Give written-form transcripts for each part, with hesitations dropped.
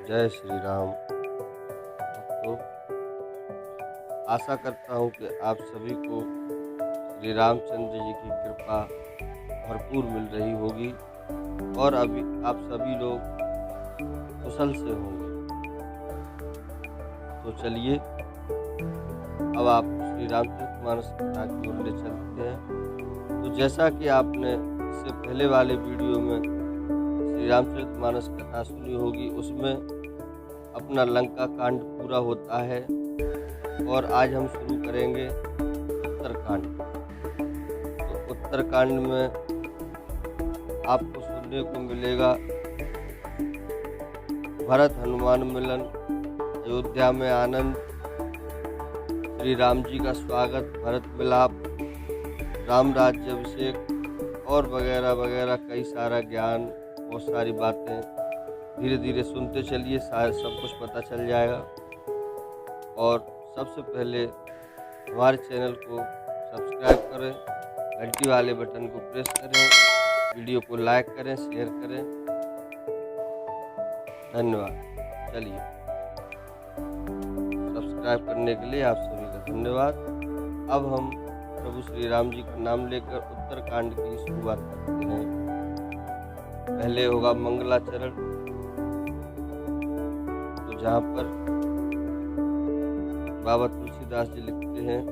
जय श्री राम। तो आशा करता हूँ कि आप सभी को श्री रामचंद्र जी की कृपा भरपूर मिल रही होगी और अभी आप सभी लोग कुशल से होंगे। तो चलिए अब आप श्री रामचरितमानस कथा की ओर ले चलते हैं। तो जैसा कि आपने इससे पहले वाले वीडियो में श्री रामचरितमानस कथा सुनी होगी, उसमें अपना लंका कांड पूरा होता है और आज हम शुरू करेंगे उत्तरकांड। तो उत्तरकांड में आपको सुनने को मिलेगा भरत हनुमान मिलन, अयोध्या में आनंद, श्री राम जी का स्वागत, भरत मिलाप, राम राज्याभिषेक और वगैरह वगैरह कई सारा ज्ञान, बहुत सारी बातें धीरे धीरे सुनते चलिए, शायद सब कुछ पता चल जाएगा। और सबसे पहले हमारे चैनल को सब्सक्राइब करें, घंटी वाले बटन को प्रेस करें, वीडियो को लाइक करें, शेयर करें। धन्यवाद। चलिए, सब्सक्राइब करने के लिए आप सभी का धन्यवाद। अब हम प्रभु श्री राम जी का नाम लेकर उत्तरकांड की शुरुआत करते हैं। पहले होगा मंगलाचरण, तो जहाँ पर बाबा तुलसीदास जी लिखते हैं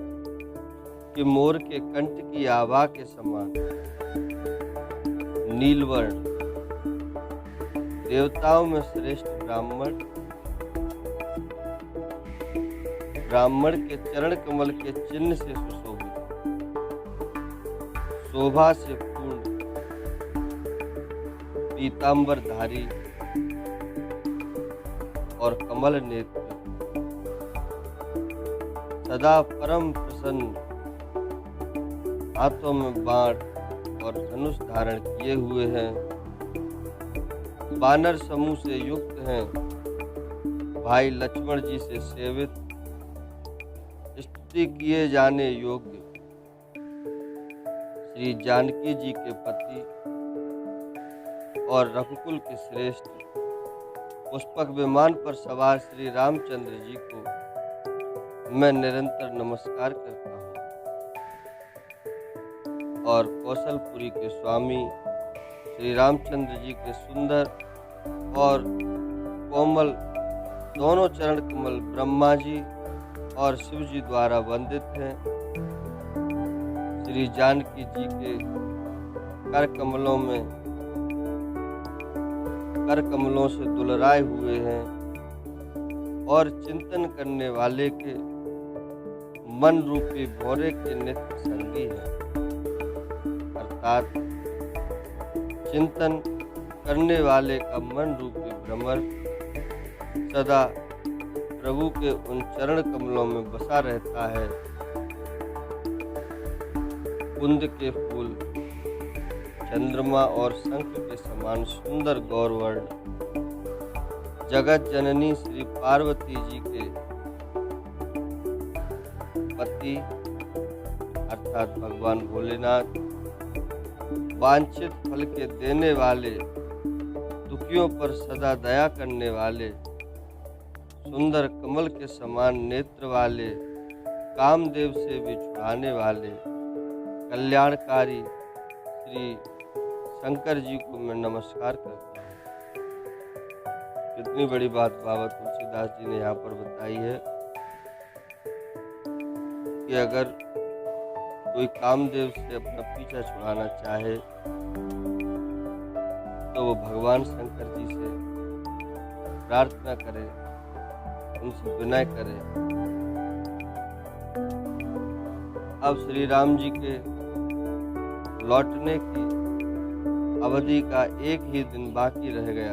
कि मोर के कंठ की आभा के समान नीलवर्ण, देवताओं में श्रेष्ठ ब्राह्मण, ब्राह्मण के चरण कमल के चिन्ह से सुशोभित, शोभा से पूर्ण, पीतांबरधारी और कमल नेत्र, सदा परम प्रसन्न, हाथों में बाण और धनुष धारण किए हुए हैं, वानर समूह से युक्त हैं, भाई लक्ष्मण जी से सेवित, स्तुति किए जाने योग्य, श्री जानकी जी के पति और रघुकुल के श्रेष्ठ, पुष्पक विमान पर सवार श्री रामचंद्र जी को मैं निरंतर नमस्कार करता हूँ। और कौशलपुरी के स्वामी श्री रामचंद्र जी के सुंदर और कोमल दोनों चरण कमल ब्रह्मा जी और शिव जी द्वारा वंदित हैं। श्री जानकी जी के कर कमलों से दुलराए हुए हैं और चिंतन करने वाले के मन रूपी भौरे के नित्य संगी हैं। अर्थात चिंतन करने वाले का मन रूपी भ्रमर सदा प्रभु के उन चरण कमलों में बसा रहता है। कुंद के फूल, चंद्रमा और शंख के समान सुंदर गौरवर्ण, जगत जननी श्री पार्वती जी के पति अर्थात भगवान भोलेनाथ, वांछित फल के देने वाले, दुखियों पर सदा दया करने वाले, सुंदर कमल के समान नेत्र वाले, कामदेव से भी छुड़ाने वाले, कल्याणकारी श्री शंकर जी को मैं नमस्कार करता हूँ। कितनी बड़ी बात बाबा तुलसीदास जी ने यहाँ पर बताई है कि अगर कोई कामदेव से अपना पीछा छुड़ाना चाहे तो वो भगवान शंकर जी से प्रार्थना करे, उनसे विनय करे। अब श्री राम जी के लौटने की अवधि का एक ही दिन बाकी रह गया,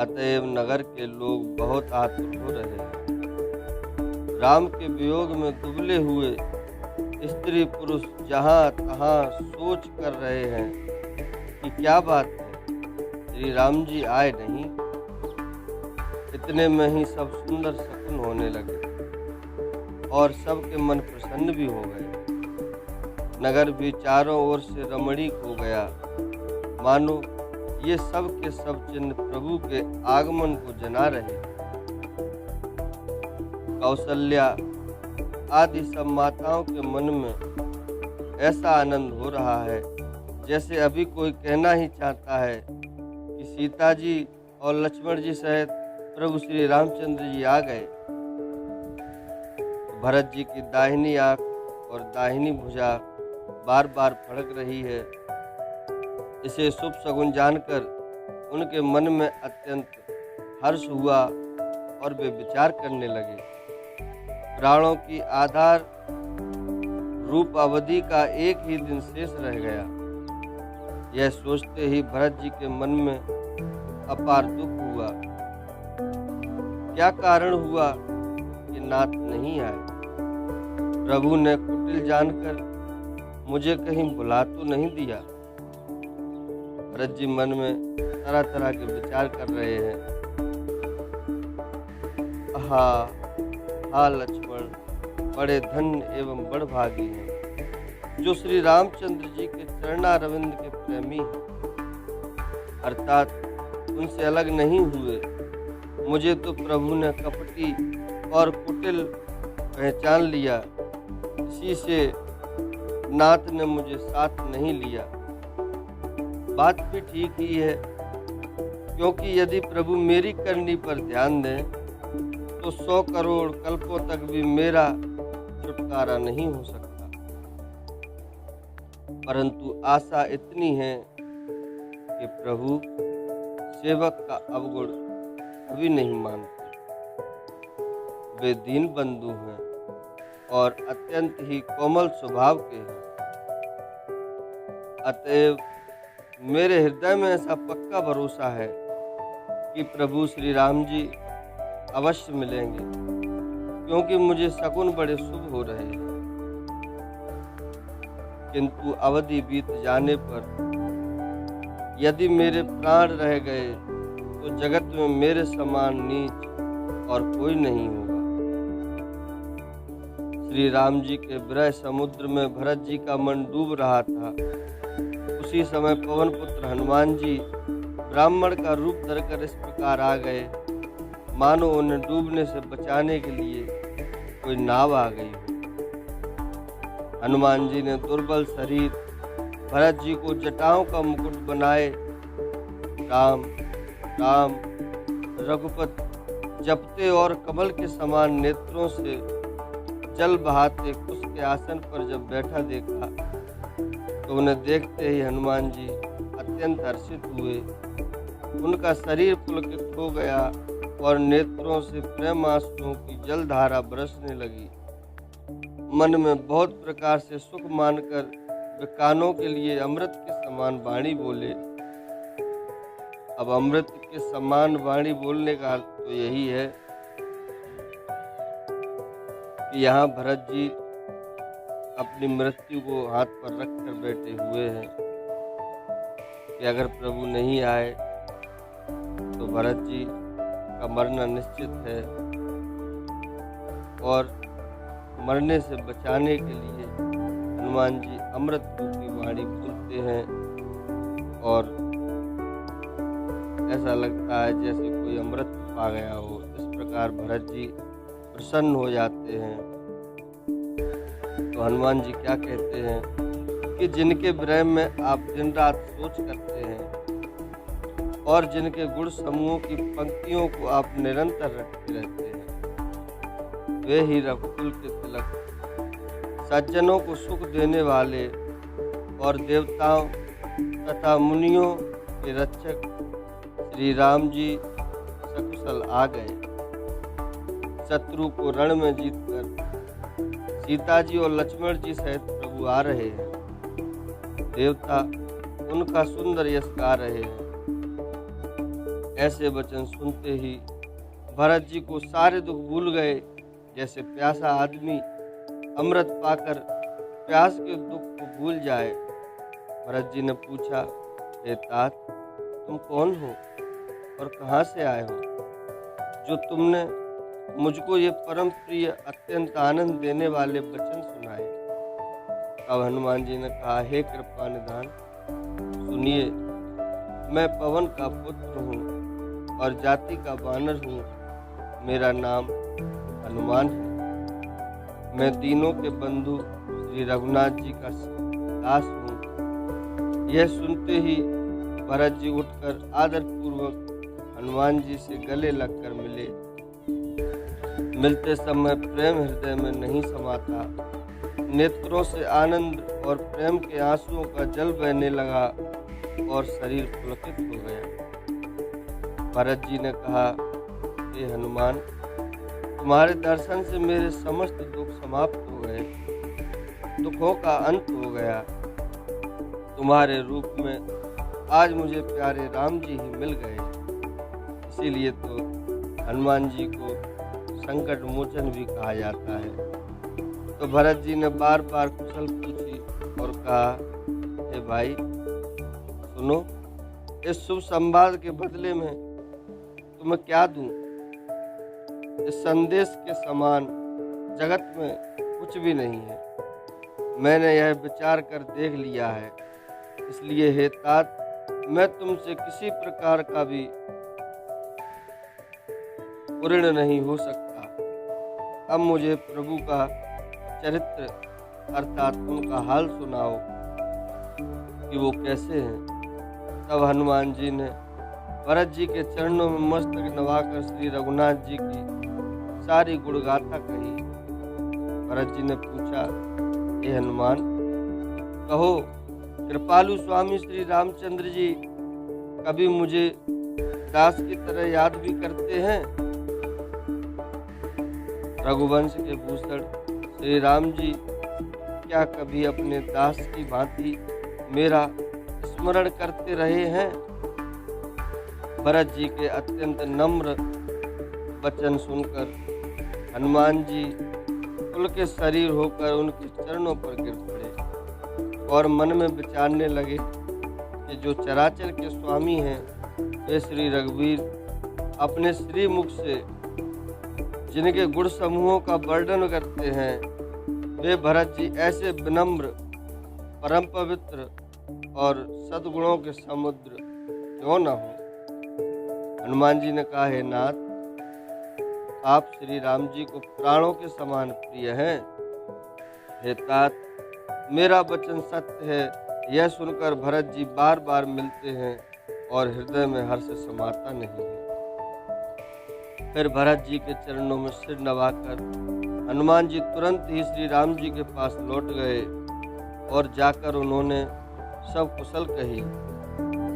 अतएव नगर के लोग बहुत आतुर हो रहे हैं। राम के वियोग में दुबले हुए स्त्री पुरुष जहाँ तहाँ सोच कर रहे हैं कि क्या बात है, श्री राम जी आए नहीं। इतने में ही सब सुंदर शकुन होने लगे और सबके मन प्रसन्न भी हो गए। नगर भी चारों ओर से रमणीक हो गया, मानो ये सब के सब चिन्ह प्रभु के आगमन को जना रहे। कौशल्या आदि सब माताओं के मन में ऐसा आनंद हो रहा है जैसे अभी कोई कहना ही चाहता है कि सीता जी और लक्ष्मण जी सहित प्रभु श्री रामचंद्र जी आ गए। भरत जी की दाहिनी आंख और दाहिनी भुजा बार बार फड़क रही है। इसे शुभ शगुन जानकर उनके मन में अत्यंत हर्ष हुआ और वे विचार करने लगे। प्राणों की आधार रूप अवधि का एक ही दिन शेष रह गया। यह सोचते ही भरत जी के मन में अपार दुख हुआ। क्या कारण हुआ कि नाथ नहीं आए? प्रभु ने कुटिल जानकर मुझे कहीं बुला तो नहीं दिया? भरत जी मन में तरह तरह के विचार कर रहे हैं। हा लक्ष्मण, बड़े धन्य एवं बड़भागी हैं जो श्री रामचंद्र जी के चरणारविंद के प्रेमी हैं, अर्थात उनसे अलग नहीं हुए। मुझे तो प्रभु ने कपटी और कुटिल पहचान लिया, इसी से नाथ ने मुझे साथ नहीं लिया। बात भी ठीक ही है, क्योंकि यदि प्रभु मेरी करनी पर ध्यान दें तो 100 करोड़ कल्पों तक भी मेरा छुटकारा नहीं हो सकता। परंतु आशा इतनी है कि प्रभु सेवक का अवगुण कभी नहीं मानते। वे दीन बंधु हैं और अत्यंत ही कोमल स्वभाव के हैं। अतएव मेरे हृदय में ऐसा पक्का भरोसा है कि प्रभु श्री राम जी अवश्य मिलेंगे, क्योंकि मुझे शकुन बड़े शुभ हो रहे हैं। किंतु अवधि बीत जाने पर यदि मेरे प्राण रह गए तो जगत में मेरे समान नीच और कोई नहीं होगा। श्री राम जी के विरह समुद्र में भरत जी का मन डूब रहा था। उसी समय पवन पुत्र हनुमान जी ब्राह्मण का रूप धरकर इस प्रकार आ गए मानो उन्हें डूबने से बचाने के लिए कोई नाव आ गई हो। हनुमान जी ने दुर्बल शरीर भरत जी को जटाओं का मुकुट बनाए राम राम रघुपति जपते और कमल के समान नेत्रों से जल बहाते कुश के आसन पर जब बैठा देखा तो उन्हें देखते ही हनुमान जी अत्यंत हर्षित हुए। उनका शरीर पुलकित हो गया और नेत्रों से प्रेम आंसुओं की जलधारा बरसने लगी। मन में बहुत प्रकार से सुख मानकर वे कानों के लिए अमृत के समान वाणी बोले। अब अमृत के समान वाणी बोलने का अर्थ तो यही है कि यहाँ भरत जी अपनी मृत्यु को हाथ पर रखकर बैठे हुए हैं कि अगर प्रभु नहीं आए तो भरत जी का मरना निश्चित है, और मरने से बचाने के लिए हनुमान जी अमृत रूपी वाणी बोलते हैं और ऐसा लगता है जैसे कोई अमृत पा गया हो। इस प्रकार भरत जी प्रसन्न हो जाते हैं। तो हनुमान जी क्या कहते हैं कि जिनके विरह में आप दिन रात सोच करते हैं और जिनके गुण समूहों की पंक्तियों को आप निरंतर रटते रहते हैं, वे ही रघुकुल के तिलक, सज्जनों को सुख देने वाले और देवताओं तथा मुनियों के रक्षक श्री राम जी सकुशल आ गए। शत्रु को रण में जीतकर सीता जी और लक्ष्मण जी सहित प्रभु आ रहे हैं। देवता उनका सुंदर यश गा रहे हैं। ऐसे वचन सुनते ही भरत जी को सारे दुख भूल गए, जैसे प्यासा आदमी अमृत पाकर प्यास के दुख को भूल जाए। भरत जी ने पूछा, हे तात, तुम कौन हो और कहाँ से आए हो, जो तुमने मुझको ये परम प्रिय अत्यंत आनंद देने वाले वचन सुनाए। अब हनुमान जी ने कहा, हे कृपा निधान, सुनिए। मैं पवन का पुत्र हूँ और जाति का वानर हूँ। मेरा नाम हनुमान है। मैं दीनों के बंधु श्री रघुनाथ जी का दास हूँ। यह सुनते ही भरत जी उठकर आदरपूर्वक हनुमान जी से गले लगकर मिले। मिलते समय प्रेम हृदय में नहीं समाता। नेत्रों से आनंद और प्रेम के आंसुओं का जल बहने लगा और शरीर पुलकित हो गया। भरत जी ने कहा, हे हनुमान, तुम्हारे दर्शन से मेरे समस्त दुख समाप्त हो गए, दुखों का अंत हो गया। तुम्हारे रूप में आज मुझे प्यारे राम जी ही मिल गए। इसीलिए तो हनुमान जी को संकट मोचन भी कहा जाता है। तो भरत जी ने बार बार कुशल पूछी और कहा, हे भाई सुनो, इस शुभ संवाद के बदले में तुम्हें क्या दूं? इस संदेश के समान जगत में कुछ भी नहीं है। मैंने यह विचार कर देख लिया है। इसलिए हे तात, मैं तुमसे किसी प्रकार का भी ऋण नहीं हो सकता। अब मुझे प्रभु का चरित्र अर्थात उनका हाल सुनाओ कि वो कैसे हैं। तब हनुमान जी ने भरत जी के चरणों में मस्तक नवाकर श्री रघुनाथ जी की सारी गुणगाथा कही। भरत जी ने पूछा, हे हनुमान, कहो कृपालु स्वामी श्री रामचंद्र जी कभी मुझे दास की तरह याद भी करते हैं? रघुवंश के भूषण श्री राम जी क्या कभी अपने दास की भांति मेरा स्मरण करते रहे हैं? भरत जी के अत्यंत नम्र वचन सुनकर हनुमान जी पुलकित शरीर होकर उनके चरणों पर गिर पड़े और मन में विचारने लगे कि जो चराचर के स्वामी हैं वे श्री रघुवीर अपने श्री मुख से जिनके गुण समूहों का वर्णन करते हैं, वे भरत जी ऐसे विनम्र, परम पवित्र और सद्गुणों के समुद्र क्यों न हो। हनुमान जी ने कहा, हे नाथ, आप श्री राम जी को प्राणों के समान प्रिय हैं। हे तात, मेरा वचन सत्य है। यह सुनकर भरत जी बार बार मिलते हैं और हृदय में हर्ष समाता नहीं है। फिर भरत जी के चरणों में सिर नवाकर हनुमान जी तुरंत ही श्री राम जी के पास लौट गए और जाकर उन्होंने सब कुशल कही।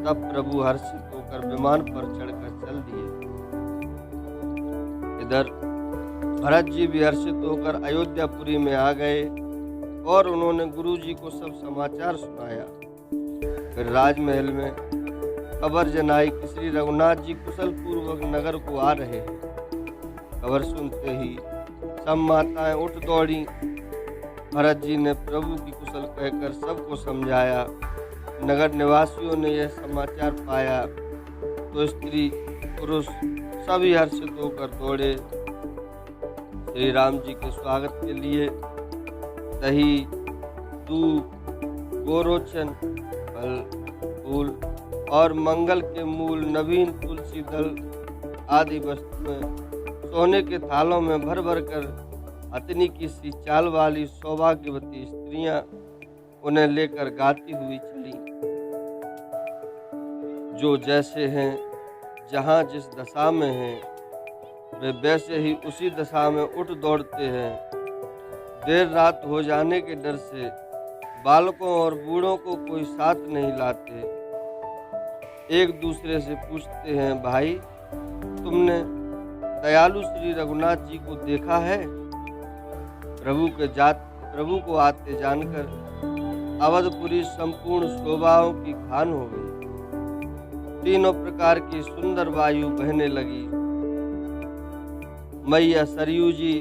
तब प्रभु हर्षित होकर विमान पर चढ़कर चल दिए। इधर भरत जी भी हर्षित होकर अयोध्यापुरी में आ गए और उन्होंने गुरु जी को सब समाचार सुनाया। फिर राजमहल में खबर जनाई कि श्री रघुनाथ जी कुशल पूर्वक नगर को आ रहे हैं। खबर सुनते ही सब माताएं उठ दौड़ी। भरत जी ने प्रभु की कुशल कहकर सबको समझाया। नगर निवासियों ने यह समाचार पाया तो स्त्री पुरुष सभी हर्षित होकर दौड़े। श्री राम जी के स्वागत के लिए दही, दूध, गोरोचन, फल, फूल और मंगल के मूल, नवीन तुलसी दल आदि वस्तुएं सोने के थालों में भर भर कर अतनी की सी चाल वाली सौभाग्यवती स्त्रियां उन्हें लेकर गाती हुई चली। जो जैसे हैं, जहां जिस दशा में हैं, वे वैसे ही उसी दशा में उठ दौड़ते हैं। देर रात हो जाने के डर से बालकों और बूढ़ों को कोई साथ नहीं लाते। एक दूसरे से पूछते हैं, भाई तुमने दयालु श्री रघुनाथ जी को देखा है? प्रभु को आते जानकर अवधपुरी संपूर्ण शोभाओं की खान हो गई। तीनों प्रकार की सुंदर वायु बहने लगी। मैया सरयू जी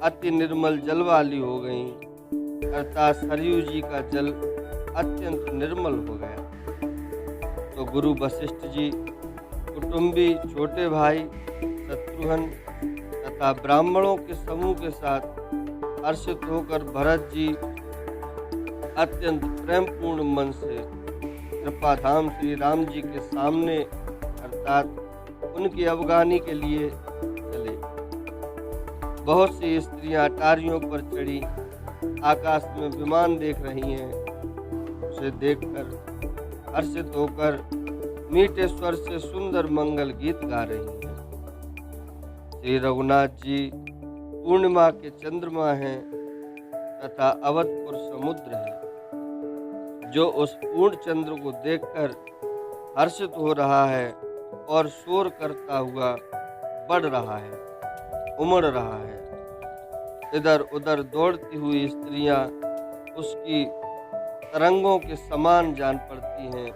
अति निर्मल जल वाली हो गईं, अर्थात सरयू जी का जल अत्यंत निर्मल हो गया। तो गुरु वशिष्ठ जी, कुटुंबी, छोटे भाई शत्रुघ्न तथा ब्राह्मणों के समूह के साथ हर्षित होकर भरत जी अत्यंत प्रेमपूर्ण मन से कृपा धाम श्री राम जी के सामने अर्थात उनकी अवगानी के लिए चले। बहुत सी स्त्रियां अटारियों पर चढ़ी आकाश में विमान देख रही हैं। उसे देखकर हर्षित होकर मीठे स्वर से सुंदर मंगल गीत गा रही हैं। श्री रघुनाथ जी पूर्णिमा के चंद्रमा हैं तथा अवधपुर समुद्र है, जो उस पूर्ण चंद्र को देखकर हर्षित हो रहा है और शोर करता हुआ बढ़ रहा है, उमड़ रहा है। इधर उधर दौड़ती हुई स्त्रियां उसकी तरंगों के समान जान पड़ती हैं।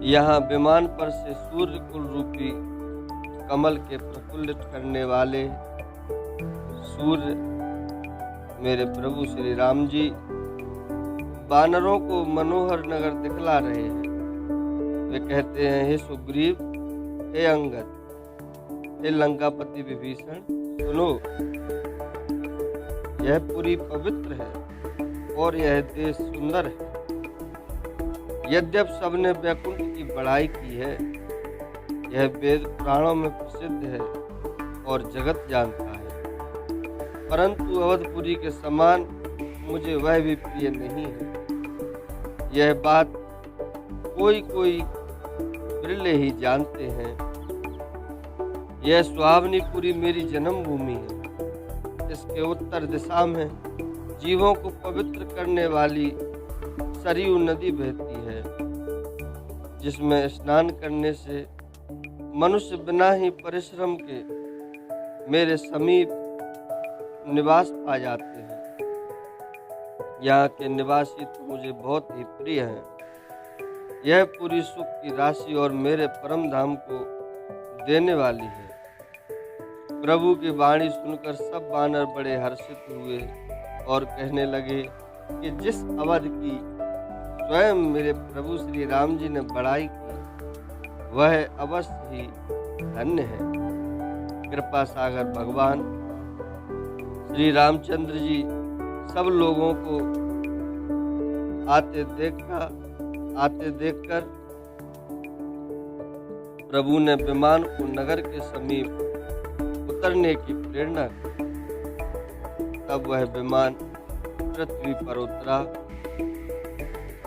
यहाँ विमान पर से सूर्य कुल रूपी कमल के प्रफुल्लित करने वाले सूर्य मेरे प्रभु श्री राम जी वानरों को मनोहर नगर दिखला रहे हैं। वे कहते हैं, हे सुग्रीव, हे अंगद, हे लंकापति विभीषण, सुनो, यह पुरी पवित्र है और यह देश सुंदर है। यद्यप सबने वैकुंठ की बढ़ाई की है, यह वेद पुराणों में प्रसिद्ध है और जगत जानता है, परंतु अवधपुरी के समान मुझे वह भी प्रिय नहीं है। यह बात कोई कोई बिरले ही जानते हैं। यह सुहावनीपुरी मेरी जन्मभूमि है। इसके उत्तर दिशा में जीवों को पवित्र करने वाली सरयू नदी बहती है, जिसमें स्नान करने से मनुष्य बिना ही परिश्रम के मेरे समीप निवास पा जाते हैं। यहाँ के निवासी तो मुझे बहुत ही प्रिय हैं। यह पूरी सुख की राशि और मेरे परम धाम को देने वाली है। प्रभु की वाणी सुनकर सब वानर बड़े हर्षित हुए और कहने लगे कि जिस अवध की स्वयं मेरे प्रभु श्री राम जी ने बड़ाई की, वह अवश्य ही धन्य है। कृपा सागर भगवान श्री रामचंद्र जी सब लोगों को आते देखकर प्रभु ने विमान को नगर के समीप उतरने की प्रेरणा की। तब वह विमान पृथ्वी पर उतरा।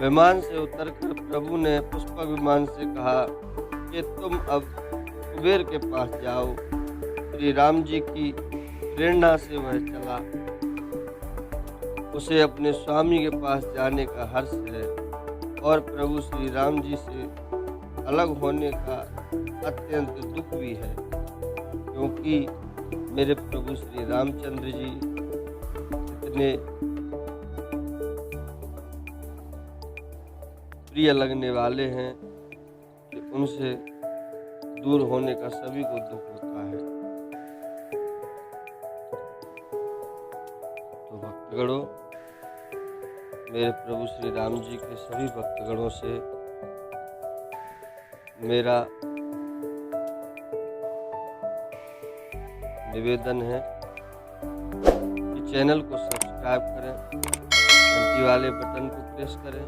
विमान से उतरकर प्रभु ने पुष्पक विमान से कहा कि तुम अब कुबेर के पास जाओ। श्री राम जी की प्रेरणा से वह चला। उसे अपने स्वामी के पास जाने का हर्ष है और प्रभु श्री राम जी से अलग होने का अत्यंत दुख भी है, क्योंकि मेरे प्रभु श्री रामचंद्र जी इतने प्रिय लगने वाले हैं कि उनसे दूर होने का सभी को दुख होता है। तो भक्तगणों, मेरे प्रभु श्री राम जी के सभी भक्तगणों से मेरा निवेदन है कि चैनल को सब्सक्राइब करें, घंटी वाले बटन को प्रेस करें,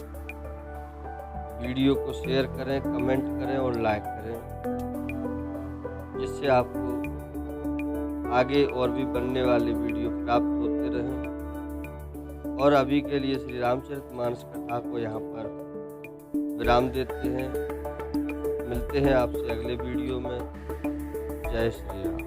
वीडियो को शेयर करें, कमेंट करें और लाइक करें, जिससे आपको आगे और भी बनने वाले वीडियो प्राप्त होते रहें। और अभी के लिए श्री रामचरितमानस कथा को यहाँ पर विराम देते हैं। मिलते हैं आपसे अगले वीडियो में। जय श्री राम।